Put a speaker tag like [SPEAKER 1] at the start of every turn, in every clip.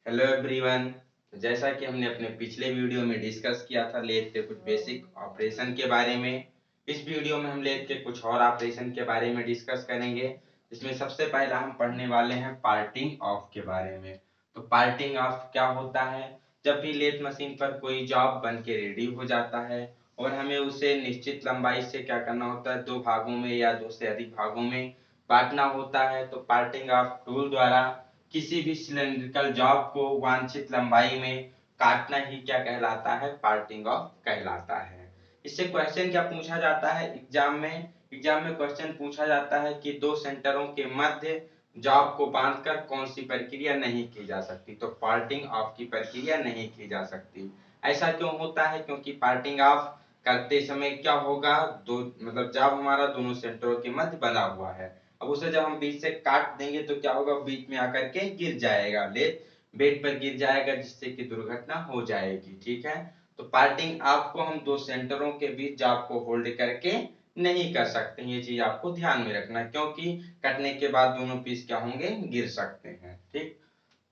[SPEAKER 1] Hello everyone. तो जैसा कि हमने अपने पिछले वीडियो में डिस्कस किया था लेथ के कुछ बेसिक ऑपरेशन के बारे में, इस वीडियो में हम लेथ के कुछ और ऑपरेशन के बारे में डिस्कस करेंगे। इसमें सबसे पहला हम पढ़ने वाले हैं पार्टिंग ऑफ के बारे में। तो पार्टिंग ऑफ क्या होता है? जब भी लेथ मशीन पर कोई जॉब बन के रेडी हो जाता है और हमें उसे निश्चित लंबाई से क्या करना होता है, दो भागों में या दो से अधिक भागों में बांटना होता है, तो पार्टिंग ऑफ टूल द्वारा किसी भी सिलेंड्रिकल जॉब को वांछित लंबाई में काटना ही क्या कहलाता है? पार्टिंग ऑफ कहलाता है। इससे क्वेश्चन क्या पूछा जाता है एग्जाम में क्वेश्चन पूछा जाता है कि दो सेंटरों के मध्य जॉब को बांधकर कौन सी प्रक्रिया नहीं की जा सकती? तो पार्टिंग ऑफ की प्रक्रिया नहीं की जा सकती। ऐसा क्यों होता है? क्योंकि पार्टिंग ऑफ करते समय क्या होगा, दो मतलब जॉब हमारा दोनों सेंटरों के मध्य बना हुआ है। अब उसे जब हम बीच से काट देंगे तो क्या होगा, बीच में आकर के गिर जाएगा, लेथ बेड पर गिर जाएगा, जिससे कि दुर्घटना हो जाएगी। ठीक है, तो पार्टिंग आपको हम दो सेंटरों के बीच जॉब को होल्ड करके नहीं कर सकते। ये चीज आपको ध्यान में रखना, क्योंकि कटने के बाद दोनों पीस क्या होंगे, गिर सकते हैं। ठीक,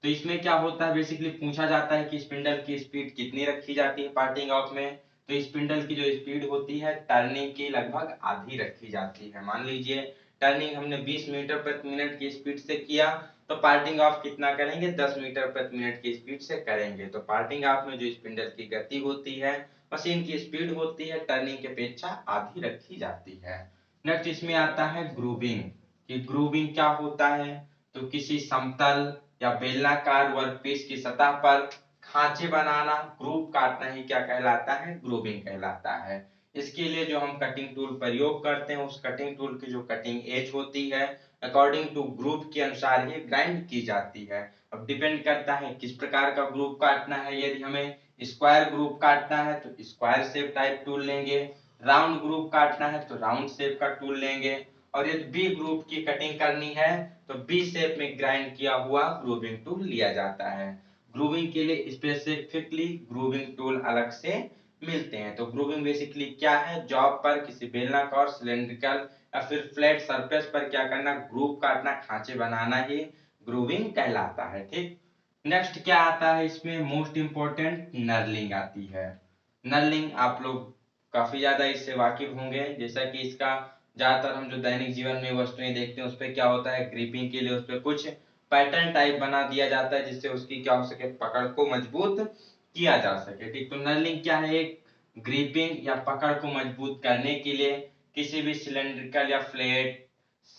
[SPEAKER 1] तो इसमें क्या होता है, बेसिकली पूछा जाता है कि स्पिंडल की स्पीड कितनी रखी जाती है पार्टिंग ऑफ में। तो स्पिंडल की जो स्पीड होती है टर्निंग की लगभग आधी रखी जाती है। मान लीजिए टर्निंग हमने 20 मीटर प्रति मिनट की स्पीड से किया, तो पार्टिंग ऑफ कितना करेंगे, 10 मीटर प्रति मिनट की स्पीड से करेंगे। तो पार्टिंग ऑफ में जो स्पिंडल की गति होती है, मशीन की स्पीड होती है, टर्निंग की अपेक्षा आधी रखी जाती है। नेक्स्ट इसमें आता है ग्रूविंग। कि ग्रूविंग क्या होता है? तो किसी समतल या बेलनाकार वर्कपीस की सतह पर खांचे बनाना, ग्रूव काटना ही क्या कहलाता है? ग्रूविंग कहलाता है। इसके लिए जो हम कटिंग टूल प्रयोग करते हैं, उस कटिंग टूल की जो कटिंग एज होती है अकॉर्डिंग टू ग्रूव के अनुसार ही ग्राइंड की जाती है। अब डिपेंड करता है किस प्रकार का ग्रूव काटना है। यदि हमें स्क्वायर ग्रूव काटना है तो स्क्वायर शेप टाइप टूल लेंगे, राउंड ग्रूव काटना है तो राउंड शेप का टूल लेंगे, और यदि बी ग्रुप की कटिंग करनी है तो बी शेप में ग्राइंड किया हुआ ग्रूविंग टूल लिया जाता है। ग्रूविंग के लिए स्पेसिफिकली ग्रूविंग टूल अलग से मिलते हैं। तो ग्रूविंग बेसिकली क्या है, जॉब पर किसी बेलनाकार, सिलेंड्रिकल या फिर फ्लैट सरफेस पर क्या करना, ग्रूव काटना, खांचे बनाना ही ग्रूविंग कहलाता है। ठीक, नेक्स्ट क्या आता है इसमें, मोस्ट इंपोर्टेंट नर्लिंग आती है। नर्लिंग आप लोग काफी ज्यादा इससे वाकिफ होंगे, जैसा कि इसका ज्यादातर हम जो दैनिक जीवन में वस्तुएं देखते हैं उस पे क्या होता है, ग्रिपिंग के लिए उस पे कुछ पैटर्न टाइप बना दिया जाता है, जिससे उसकी क्या हो सके, पकड़ को मजबूत किया जा सके। ठीक, तो नर्लिंग क्या है, एक ग्रिपिंग या पकड़ को मजबूत करने के लिए किसी भी सिलेंड्रिकल या फ्लैट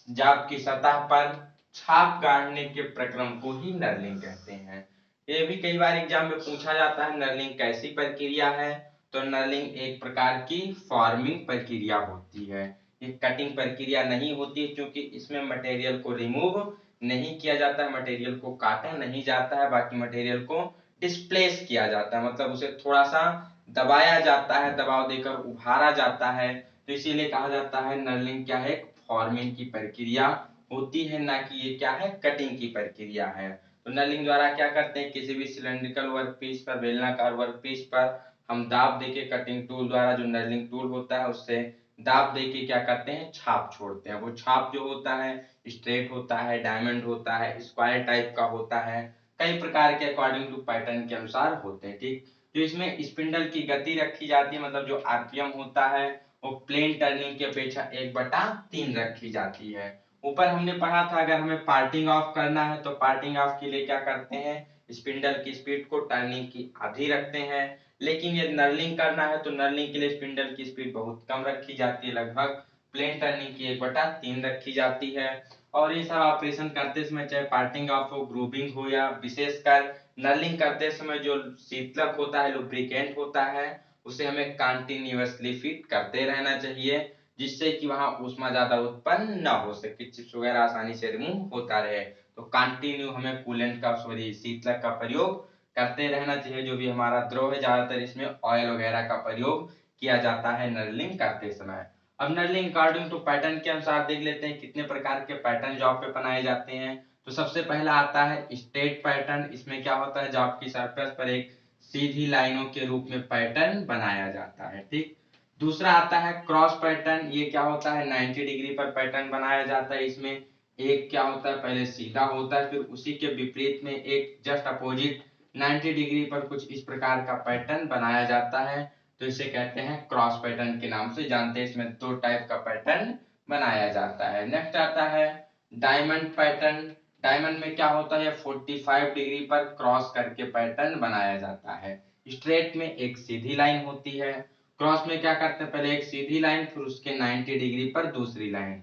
[SPEAKER 1] जाप की सतह पर छाप गाड़ने के प्रक्रम को ही नर्लिंग कहते हैं। ये भी कई बार एग्जाम में पूछा जाता है, नर्लिंग कैसी प्रक्रिया है? तो नर्लिंग एक प्रकार की फॉर्मिंग प्रक्रिया होती है। ये कटिंग प्रक्रिया नहीं होती है, क्योंकि इसमें मटेरियल को रिमूव नहीं किया जाता है, मटेरियल को काटा नहीं जाता है, बाकी मटेरियल को डिस्प्लेस किया जाता है, मतलब उसे थोड़ा सा दबाया जाता है, दबाव देकर उभारा जाता है। तो इसीलिए कहा जाता है नर्लिंग क्या है, फॉर्मिंग की प्रक्रिया होती है, ना कि ये क्या है, कटिंग की प्रक्रिया है। तो नर्लिंग द्वारा क्या करते हैं, किसी भी सिलेंड्रिकल वर्कपीस पर, बेलनाकार वर्कपीस पर हम दाब देके, कटिंग टूल द्वारा जो नर्लिंग टूल होता है उससे दाब देके क्या करते हैं, छाप छोड़ते हैं। वो छाप जो होता है स्ट्रेट होता है, डायमंड होता है, स्क्वायर टाइप का होता है, कई प्रकार के अकॉर्डिंग टू पैटर्न के अनुसार होते हैं। ठीक, तो इसमें स्पिंडल की गति रखी जाती है, मतलब जो आरपीएम होता है वो प्लेन टर्निंग की अपेक्षा 1/3 रखी जाती है। ऊपर हमने पढ़ा था अगर हमें पार्टिंग ऑफ करना है तो पार्टिंग ऑफ के लिए क्या करते हैं, स्पिंडल की स्पीड को टर्निंग की आधी रखते हैं। लेकिन यदि नर्लिंग करना है तो नर्लिंग के लिए स्पिंडल की स्पीड बहुत कम रखी जाती है, लगभग प्लेन टर्निंग की 1/3 रखी जाती है। और ये सब ऑपरेशन करते समय, चाहे पार्टिंग ऑफ हो, ग्रूविंग हो, या विशेषकर नर्लिंग करते समय जो शीतलक होता है, लुब्रिकेंट होता है, उसे हमें कंटिन्यूअसली फीड करते रहना चाहिए, जिससे कि वहां ऊष्मा ज्यादा उत्पन्न न हो सके, चिप्स वगैरह आसानी से रिमूव होता रहे। तो कंटिन्यू हमें कूलेंट का, सॉरी, शीतलक का प्रयोग करते रहना चाहिए। जो भी हमारा द्रव है, ज्यादातर इसमें ऑयल वगैरह का प्रयोग किया जाता है नर्लिंग करते समय। अब नर्लिंग अकॉर्डिंग टू पैटर्न के अनुसार देख लेते हैं कितने प्रकार के पैटर्न जॉब पे बनाए जाते हैं। तो सबसे पहला आता है स्ट्रेट पैटर्न। इसमें क्या होता है, जॉब की सरफेस पर एक सीधी लाइनों के रूप में पैटर्न बनाया जाता है। ठीक, दूसरा आता है क्रॉस पैटर्न। ये क्या होता है, 90 डिग्री पर पैटर्न बनाया जाता है। इसमें एक क्या होता है, पहले सीधा होता है, फिर उसी के विपरीत में एक जस्ट अपोजिट 90 डिग्री पर कुछ इस प्रकार का पैटर्न बनाया जाता है। तो इसे कहते हैं क्रॉस पैटर्न के नाम से जानते हैं। इसमें दो टाइप का पैटर्न बनाया जाता है। नेक्स्ट आता है डायमंड पैटर्न। डायमंड में क्या होता है, 45 डिग्री पर क्रॉस करके पैटर्न बनाया जाता है। स्ट्रेट में एक सीधी लाइन होती है, क्रॉस में क्या करते हैं, पहले एक सीधी लाइन, फिर उसके 90 डिग्री पर दूसरी लाइन।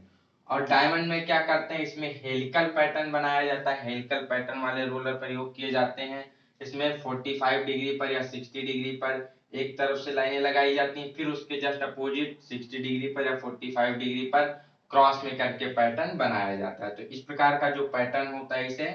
[SPEAKER 1] और डायमंड में क्या करते हैं, इसमें हेलिकल पैटर्न बनाया जाता है। हेलिकल पैटर्न वाले रोलर प्रयोग किए जाते हैं। इसमें 45 डिग्री पर या 60 डिग्री पर एक तरफ से लाइनें लगाई जाती हैं, फिर उसके जस्ट अपोजिट 60 डिग्री पर या 45 डिग्री पर क्रॉस में करके पैटर्न बनाया जाता है। तो इस प्रकार का जो पैटर्न होता है इसे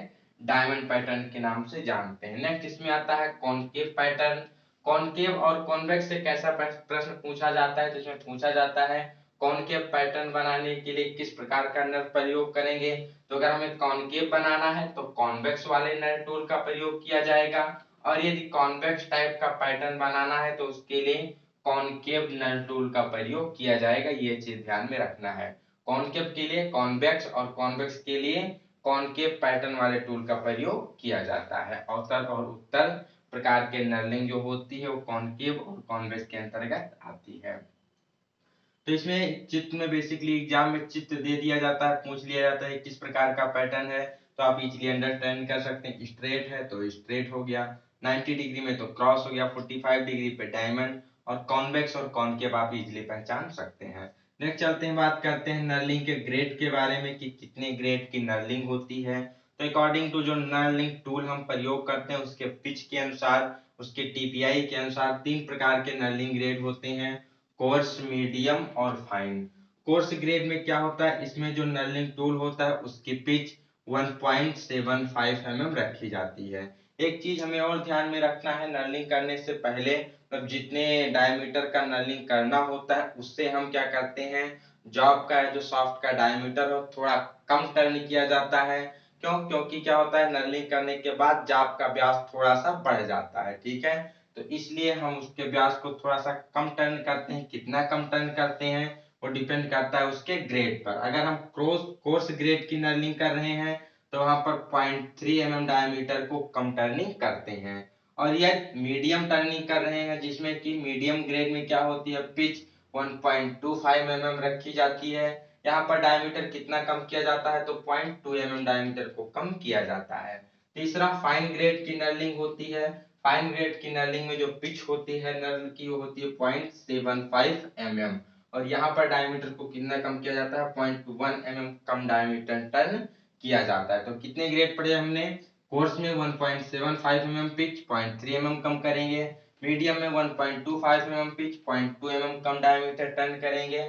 [SPEAKER 1] डायमंड पैटर्न के नाम से जानते हैं। नेक्स्ट इसमें आता है कॉनकेव पैटर्न। कॉनकेव और कॉन्वेक्स से कैसा प्रश्न पूछा जाता है, तो इसमें पूछा जाता है कॉनकेव पैटर्न बनाने के लिए किस प्रकार का नट प्रयोग करेंगे। तो अगर हमें कॉनकेव बनाना है तो कॉन्वेक्स वाले नट टूल का प्रयोग किया जाएगा, और यदि कॉन्वेक्स टाइप का पैटर्न बनाना है तो उसके लिए कॉनकेव नट टूल का प्रयोग किया जाएगा। ये चीज ध्यान में रखना है, कॉनकेव के लिए कॉन्वेक्स और कॉन्वेक्स के लिए कॉनकेव पैटर्न वाले टूल का प्रयोग किया जाता है। अवतल और उत्तल प्रकार के नर्लिंग जो होती है वो कॉनकेव और कॉन्वेक्स के अंतर्गत आती है। तो इसमें चित्र में बेसिकली एग्जाम में चित्र दे दिया जाता है, पूछ लिया जाता है किस प्रकार का पैटर्न है, तो आप इजीली अंडरस्टैंड कर सकते हैं। स्ट्रेट है तो स्ट्रेट हो गया, 90 डिग्री में तो क्रॉस हो गया, 45 डिग्री पे डायमंड, और कॉन्वेक्स और कॉनकेव आप इजीली पहचान सकते हैं। नेक्स्ट चलते हैं, बात करते हैं नर्लिंग के ग्रेड के बारे में कि कितने ग्रेड की नर्लिंग होती है। तो अकॉर्डिंग टू जो नर्लिंग टूल हम प्रयोग करते हैं उसके पिच के अनुसार, उसके टीपीआई के अनुसार तीन प्रकार के नर्लिंग ग्रेड होते हैं, कोर्स, मीडियम और फाइन। कोर्स ग्रेड में क्या होता है, इसमें जो नर्लिंग टूल होता है उसकी पिच 1.75 mm रखी जाती है। एक चीज हमें और ध्यान में रखना है, नर्लिंग करने से पहले मतलब जितने डायमीटर का नर्लिंग करना होता है उससे हम क्या करते हैं, जॉब का जो सॉफ्ट का डायमीटर हो थोड़ा कम टर्न किया जाता है। क्यों, क्योंकि क्या होता है नर्लिंग करने के बाद जाब का व्यास थोड़ा सा बढ़ जाता है, ठीक है। तो इसलिए हम उसके व्यास को थोड़ा सा कम टर्न करते हैं। कितना कम टर्न करते हैं वो डिपेंड करता है उसके ग्रेड पर। अगर हम कोर्स ग्रेड की नर्लिंग कर रहे हैं तो वहां पर 0.3 mm डायमीटर को कम टर्निंग करते हैं। और यह मीडियम टर्निंग कर रहे हैं जिसमें कि मीडियम ग्रेड में क्या होती है, पिच 1.25 mm रखी जाती है। यहाँ पर डायमीटर कितना कम किया जाता है, तो 0.2 mm डायमीटर को कम किया जाता है। तीसरा फाइन ग्रेड की नर्लिंग होती है। फाइन ग्रेड की नर्लिंग में जो पिच होती है नर्ल की वो होती है 0.75 mm, और यहाँ पर डायमीटर को कितना कम किया जाता है, 0.1 mm कम डायमीटर टर्न किया जाता है। तो कितने ग्रेड पढ़े हमने, कोर्स में 1.75 mm पिच 0.3 mm कम करेंगे, मीडियम में 1.25 mm पिच 0.2 mm कम डायमीटर टर्न करेंगे,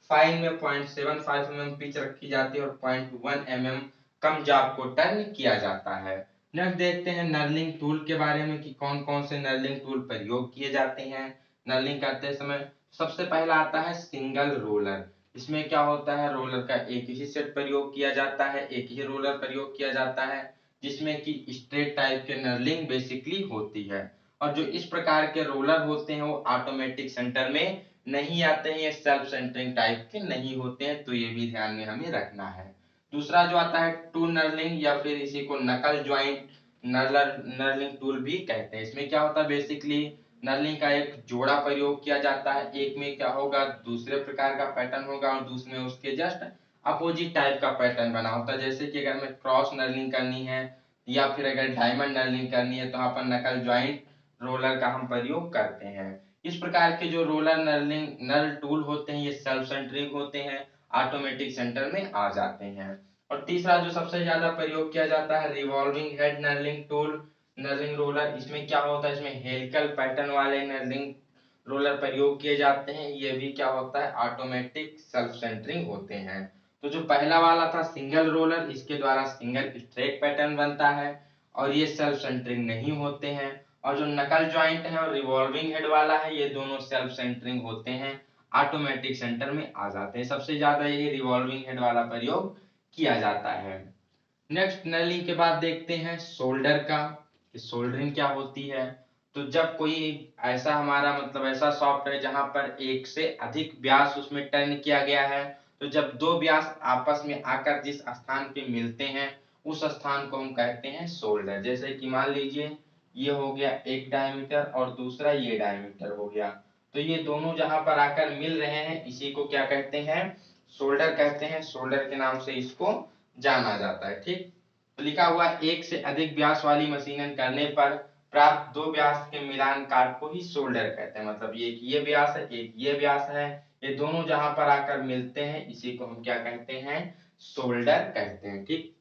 [SPEAKER 1] फाइन में 0.75 mm पिच रखी जाती है और 0.1 mm कम जाप को टर्न किया जाता है। नेक्स्ट देखते हैं नर्लिंग टूल के बारे में कि कौन कौन से नर्लिंग टूल प्रयोग किए जाते हैं नर्लिंग करते समय। सबसे पहला आता है सिंगल रोलर। इसमें क्या होता है, रोलर का एक ही सेट प्रयोग किया जाता है, एक ही रोलर प्रयोग किया जाता है जिसमें कि स्ट्रेट टाइप के नर्लिंग बेसिकली होती है। और जो इस प्रकार के रोलर होते हैं वो ऑटोमेटिक सेंटर में नहीं आते हैं, ये सेल्फ सेंटरिंग टाइप के नहीं होते हैं, तो ये भी ध्यान में हमें रखना है। दूसरा जो आता है टू नर्लिंग या फिर इसी को नकल ज्वाइंट नर्लिंग टूल भी कहते हैं। इसमें क्या होता है, बेसिकली नर्लिंग का एक जोड़ा प्रयोग किया जाता है, एक में क्या होगा दूसरे प्रकार का पैटर्न होगा और दूसरे में उसके जस्ट अपोजिट टाइप का पैटर्न बना होता है। जैसे कि अगर हमें क्रॉस नर्लिंग करनी है या फिर अगर डायमंड नर्लिंग करनी है तो यहाँ पर नकल ज्वाइंट रोलर का हम प्रयोग करते हैं। इस प्रकार के जो रोलर नर्लिंग नर्ल टूल होते हैं ये सेल्फ सेंटरिंग होते हैं, ऑटोमेटिक सेंटर में आ जाते हैं। और तीसरा जो सबसे ज्यादा प्रयोग किया जाता है revolving head knurling tool knurling roller. इसमें क्या होता है, इसमें हेलिकल पैटर्न वाले नर्लिंग रोलर प्रयोग किए जाते हैं। ये भी क्या होता है, ऑटोमेटिक सेल्फ सेंटरिंग होते हैं। तो जो पहला वाला था सिंगल रोलर, इसके द्वारा सिंगल स्ट्रेट पैटर्न बनता है और ये सेल्फ सेंटरिंग नहीं होते हैं। और जो नकल ज्वाइंट है और रिवॉल्विंग हेड वाला है ये दोनों सेल्फ सेंटरिंग होते हैं, ऑटोमेटिक सेंटर में आ जाते हैं। सबसे ज्यादा ये रिवॉल्विंग हेड वाला प्रयोग किया जाता है। नेक्स्ट नर्लिंग के बाद देखते हैं शोल्डर का कि शोल्डरिंग क्या होती है। तो जब कोई ऐसा हमारा मतलब ऐसा सॉफ्ट है जहां पर एक से अधिक व्यास उसमें टर्न किया गया है तो जब दो व्यास आपस में आकर जिस स्थान पे मिलते हैं उस स्थान को हम कहते हैं शोल्डर। जैसे कि मान लीजिए ये हो गया एक डायमीटर और दूसरा ये डायमीटर हो गया, तो ये दोनों जहां पर आकर मिल रहे हैं इसी को क्या कहते हैं, शोल्डर कहते हैं। शोल्डर के नाम से इसको जाना जाता है। ठीक, तो लिखा हुआ एक से अधिक व्यास वाली मशीनिंग करने पर प्राप्त दो व्यास के मिलान काट को ही शोल्डर कहते हैं। मतलब ये व्यास है, एक ये व्यास है, ये दोनों जहां पर आकर मिलते हैं इसी को हम क्या कहते हैं, शोल्डर कहते हैं। ठीक,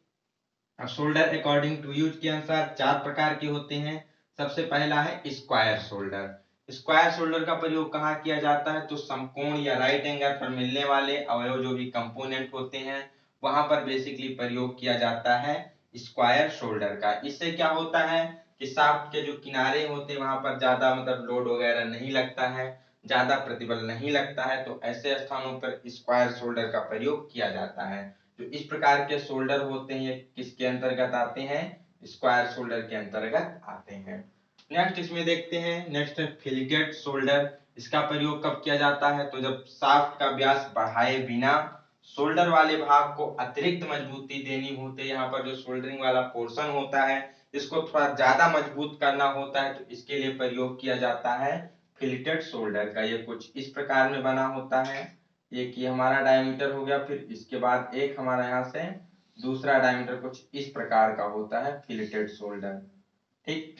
[SPEAKER 1] अब शोल्डर अकॉर्डिंग टू यूज के अनुसार चार प्रकार के होते हैं। सबसे पहला है स्क्वायर शोल्डर। स्क्वायर शोल्डर का प्रयोग कहाँ किया जाता है, तो समकोण या राइट एंगल पर मिलने वाले अवयव जो भी कंपोनेंट होते हैं वहां पर बेसिकली प्रयोग किया जाता है स्क्वायर शोल्डर का। इससे क्या होता है कि शाफ्ट के जो किनारे होते हैं वहां पर ज्यादा मतलब लोड वगैरह नहीं लगता है, ज्यादा प्रतिबल नहीं लगता है, तो ऐसे स्थानों पर स्क्वायर शोल्डर का प्रयोग किया जाता है। जो इस प्रकार के शोल्डर होते हैं ये किसके अंतर्गत आते हैं, स्क्वायर शोल्डर के अंतर्गत आते हैं। नेक्स्ट इसमें देखते हैं, नेक्स्ट है फिलेटेड शोल्डर। इसका प्रयोग कब किया जाता है, तो जब शाफ्ट का व्यास बढ़ाए बिना शोल्डर वाले भाग को अतिरिक्त मजबूती देनी होती है। यहाँ पर जो शोल्डरिंग वाला पोर्शन होता है इसको थोड़ा ज्यादा मजबूत करना होता है, तो इसके लिए प्रयोग किया जाता है फिलेटेड शोल्डर का। ये कुछ इस प्रकार में बना होता है, एक ये हमारा डायमीटर हो गया, फिर इसके बाद एक हमारा यहाँ से दूसरा डायमीटर कुछ इस प्रकार का होता है फिलेटेड शोल्डर। ठीक,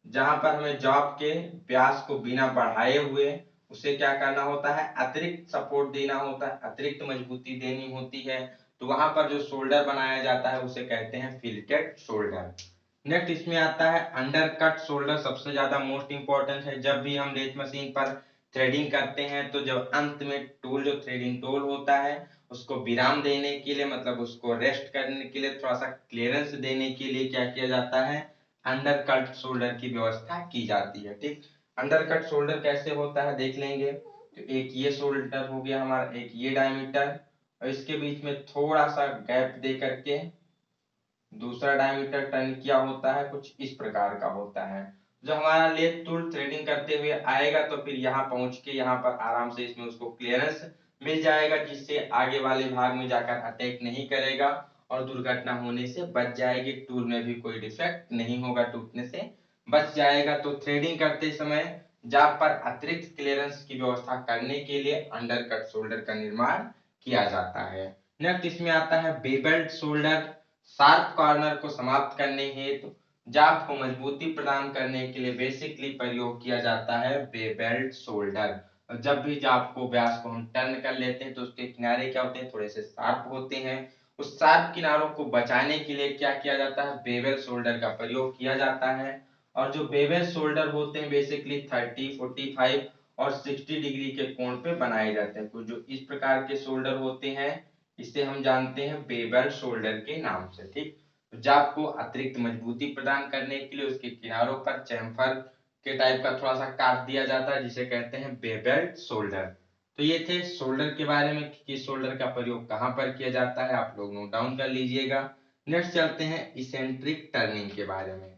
[SPEAKER 1] जहां पर हमें जॉब के व्यास को बिना बढ़ाए हुए उसे क्या करना होता है, अतिरिक्त सपोर्ट देना होता है, अतिरिक्त मजबूती देनी होती है, तो वहां पर जो शोल्डर बनाया जाता है उसे कहते हैं फिलेटेड शोल्डर। नेक्स्ट इसमें आता है अंडरकट शोल्डर। सबसे ज्यादा मोस्ट इंपॉर्टेंट है। जब भी हम लेथ मशीन पर थ्रेडिंग करते हैं तो जब अंत में टूल जो थ्रेडिंग टूल होता है उसको विराम देने के लिए, मतलब उसको रेस्ट करने के लिए, थोड़ा सा क्लियरेंस देने के लिए क्या किया जाता है, अंडरकट शोल्डर की व्यवस्था की जाती है। ठीक, अंडरकट शोल्डर कैसे होता है देख लेंगे। तो एक ये शोल्डर हो गया हमारा, एक ये डायमीटर, और इसके बीच में थोड़ा सा गैप दे करके दूसरा डायमीटर टर्न किया होता है, कुछ इस प्रकार का होता है। जो हमारा लेथ टूल थ्रेडिंग करते हुए आएगा तो फिर यहाँ पहुंच के यहाँ पर आराम से इसमें उसको क्लियरेंस मिल जाएगा, जिससे आगे वाले भाग में जाकर अटैक नहीं करेगा और दुर्घटना होने से बच जाएगी। टूल में भी कोई डिफेक्ट नहीं होगा, टूटने से बच जाएगा। तो थ्रेडिंग करते समय जाब पर अतिरिक्त क्लियरेंस की व्यवस्था करने के लिए अंडरकट शोल्डर का निर्माण किया जाता है। नेक्स्ट इसमें आता है बेबेल्ड शोल्डर। शार्प कॉर्नर को समाप्त करने हेतु जाब को मजबूती प्रदान करने के लिए बेसिकली प्रयोग किया जाता है बेबेल्ड शोल्डर। जब भी जाब को व्यास को हम टर्न कर लेते हैं तो उसके किनारे क्या होते हैं, थोड़े से शार्प होते हैं। उस शार्प किनारों को बचाने के लिए क्या किया जाता है, बेवेल शोल्डर का प्रयोग किया जाता है। और जो बेवेल शोल्डर होते हैं बेसिकली 30, 45 और 60 डिग्री के कोण पे बनाए जाते हैं। कुछ जो इस प्रकार के शोल्डर होते हैं इसे हम जानते हैं बेवेल शोल्डर के नाम से। ठीक, तो जाब को अतिरिक्त मजबूती प्रदान करने के लिए उसके किनारों पर चैम्फर के टाइप का थोड़ा सा काट दिया जाता है जिसे कहते हैं बेवेल शोल्डर। तो ये थे शोल्डर के बारे में कि किस शोल्डर का प्रयोग कहां पर किया जाता है, आप लोग नोट डाउन कर लीजिएगा। नेक्स्ट चलते हैं इसेंट्रिक टर्निंग के बारे में।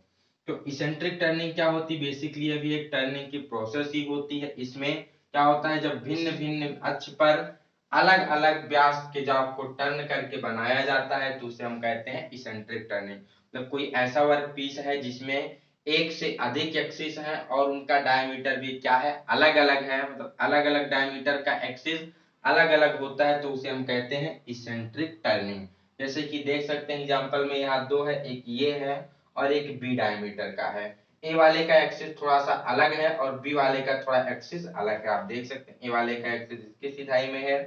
[SPEAKER 1] तो इसेंट्रिक टर्निंग क्या होती है, बेसिकली अभी एक टर्निंग की प्रोसेस ही होती है। इसमें क्या होता है, जब भिन्न भिन्न अक्ष पर अलग अलग व्यास के जाब को टर्न करके बनाया जाता है तो उसे हम कहते हैं इसेंट्रिक टर्निंग। मतलब कोई ऐसा वर्क पीस है जिसमें एक से अधिक एक्सिस है और उनका डायमीटर भी क्या है, अलग अलग है, मतलब अलग अलग डायमीटर का एक्सिस अलग अलग होता है, तो उसे हम कहते हैं इसेंट्रिक टर्निंग। जैसे कि देख सकते हैं एग्जांपल में यहाँ दो है, एक ये है और एक बी डायमीटर का है। ए वाले का एक्सिस थोड़ा सा अलग है और बी वाले का थोड़ा एक्सिस अलग है। आप देख सकते हैं ए वाले का एक्सिस इसके सिधाई में है,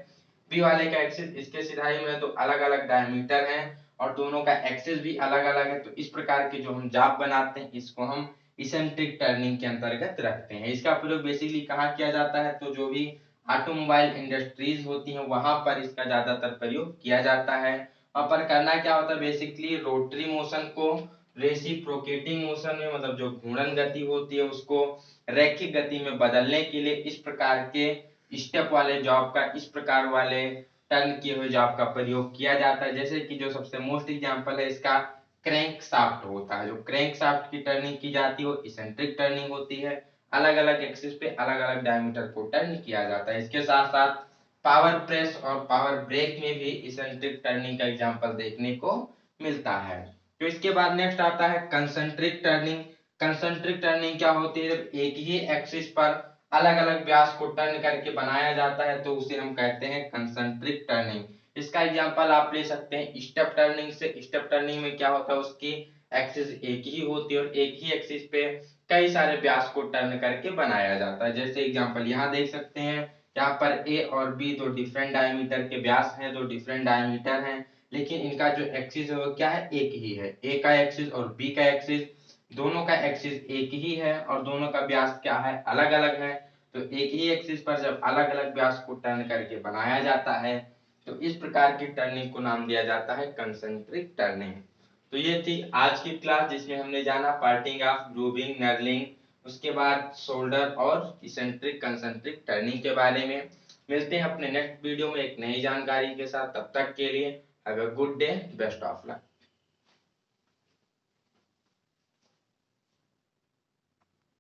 [SPEAKER 1] बी वाले का एक्सिस इसके सिधाई में है, तो अलग अलग डायमीटर है और दोनों का एक्सिस भी अलग अलग है। तो इस प्रकार के जो हम जाब बनाते हैं इसको हम इसेंट्रिक टर्निंग के अंतर्गत रखते हैं। इसका प्रयोग बेसिकली कहाँ किया जाता है, तो जो भी ऑटोमोबाइल इंडस्ट्रीज होती हैं वहां पर इसका ज्यादातर प्रयोग किया जाता है। वहां पर करना क्या होता है, बेसिकली रोटरी मोशन को रेसिप्रोकेटिंग मोशन में, मतलब जो घूर्णन गति होती है उसको रैखिक गति में बदलने के लिए इस प्रकार के स्टेप वाले जॉब का, इस प्रकार वाले टर्न किए हुए जॉब का प्रयोग किया जाता है। जैसे कि जो सबसे मोस्ट एग्जांपल है इसका क्रैंक शाफ्ट होता है। जो क्रैंक शाफ्ट की टर्निंग की जाती है वो इसेंट्रिक टर्निंग होती है। अलग अलग एक्सिस पे अलग अलग डायमीटर को टर्न किया जाता है। इसके साथ साथ पावर प्रेस और पावर ब्रेक में भी इसेंट्रिक टर्निंग का एग्जांपल देखने को मिलता है। तो इसके बाद नेक्स्ट आता है कंसेंट्रिक टर्निंग। कंसेंट्रिक टर्निंग क्या होती है? जब एक ही एक्सिस पर अलग अलग व्यास को टर्न करके बनाया जाता है तो उसे हम कहते हैं कंसेंट्रिक टर्निंग। इसका एग्जांपल आप ले सकते हैं स्टेप टर्निंग से। स्टेप टर्निंग में क्या होता है, उसकी एक्सिस एक ही होती है और एक ही एक्सिस पे कई सारे व्यास को टर्न करके बनाया जाता है। जैसे एग्जांपल यहाँ देख सकते हैं, यहाँ पर ए और बी दो डिफरेंट डायमीटर के व्यास हैं, दो डिफरेंट डायमीटर हैं, लेकिन इनका जो एक्सिस है वो क्या है, एक ही है। ए का एक्सिस और बी का एक्सिस, दोनों का एक्सिस एक ही है और दोनों का व्यास क्या है, अलग अलग है। तो एक ही एक्सिस पर जब अलग अलग व्यास को टर्न करके बनाया जाता है तो इस प्रकार की टर्निंग को नाम दिया जाता है कंसेंट्रिक टर्निंग। तो ये थी आज की क्लास जिसमें हमने जाना पार्टिंग ऑफ, ग्रूविंग, नर्लिंग, उसके बाद शोल्डर और इसेंट्रिक कंसेंट्रिक टर्निंग के बारे में। मिलते हैं अपने नेक्स्ट वीडियो में एक नई जानकारी के साथ। तब तक के लिए have a good day, best of luck.